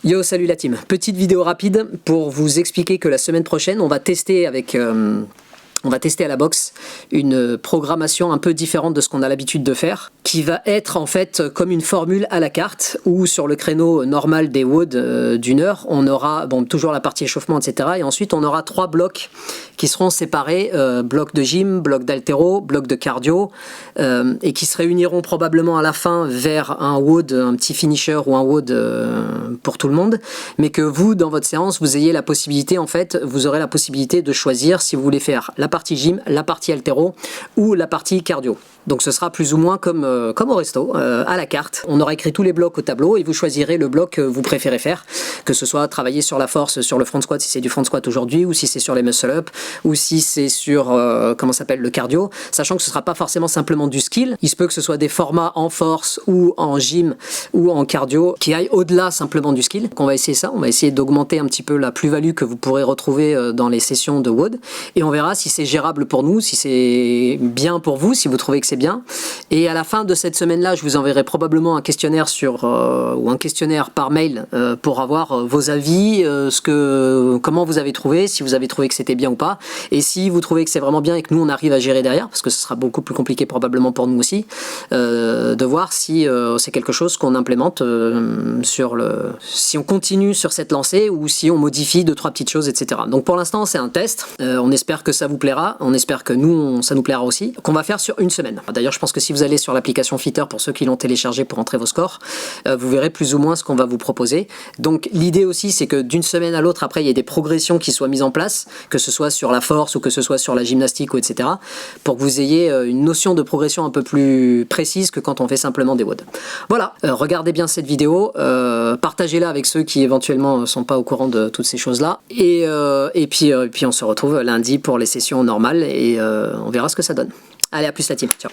Yo, salut la team. Petite vidéo rapide pour vous expliquer que la semaine prochaine, on va tester à la boxe une programmation un peu différente de ce qu'on a l'habitude de faire, qui va être en fait comme une formule à la carte, où sur le créneau normal des WOD d'une heure, on aura toujours la partie échauffement, etc. Et ensuite, on aura 3 blocs qui seront séparés, bloc de gym, bloc d'haltéro, bloc de cardio, et qui se réuniront probablement à la fin vers un WOD, un petit finisher ou un WOD pour tout le monde, mais que vous, dans votre séance, vous ayez la possibilité, en fait, vous aurez la possibilité de choisir si vous voulez faire la partie gym, la partie haltéro ou la partie cardio. Donc ce sera plus ou moins comme au resto, à la carte. On aura écrit tous les blocs au tableau et vous choisirez le bloc que vous préférez faire, que ce soit travailler sur la force, sur le front squat si c'est du front squat aujourd'hui, ou si c'est sur les muscle up, ou si c'est sur le cardio, sachant que ce sera pas forcément simplement du skill. Il se peut que ce soit des formats en force ou en gym ou en cardio qui aillent au-delà simplement du skill. Donc on va essayer ça, on va essayer d'augmenter un petit peu la plus-value que vous pourrez retrouver dans les sessions de WOD, et on verra si c'est gérable pour nous, si c'est bien pour vous, si vous trouvez que c'est bien. Et à la fin de cette semaine-là, je vous enverrai probablement un questionnaire ou un questionnaire par mail pour avoir vos avis, comment vous avez trouvé, si vous avez trouvé que c'était bien ou pas, et si vous trouvez que c'est vraiment bien et que nous on arrive à gérer derrière, parce que ce sera beaucoup plus compliqué probablement pour nous aussi, de voir si c'est quelque chose qu'on implémente si on continue sur cette lancée ou si on modifie 2-3 petites choses, etc. Donc pour l'instant c'est un test, on espère que ça vous plaira, on espère que ça nous plaira aussi, qu'on va faire sur une semaine. D'ailleurs je pense que si vous allez sur l'application Fitter, pour ceux qui l'ont téléchargé pour entrer vos scores, vous verrez plus ou moins ce qu'on va vous proposer. Donc l'idée aussi c'est que d'une semaine à l'autre, après il y ait des progressions qui soient mises en place, que ce soit sur la force ou que ce soit sur la gymnastique ou etc., pour que vous ayez une notion de progression un peu plus précise que quand on fait simplement des WOD. Voilà, regardez bien cette vidéo, partagez-la avec ceux qui éventuellement sont pas au courant de toutes ces choses-là, et puis on se retrouve lundi pour les sessions normales et on verra ce que ça donne. Allez, à plus la team, ciao.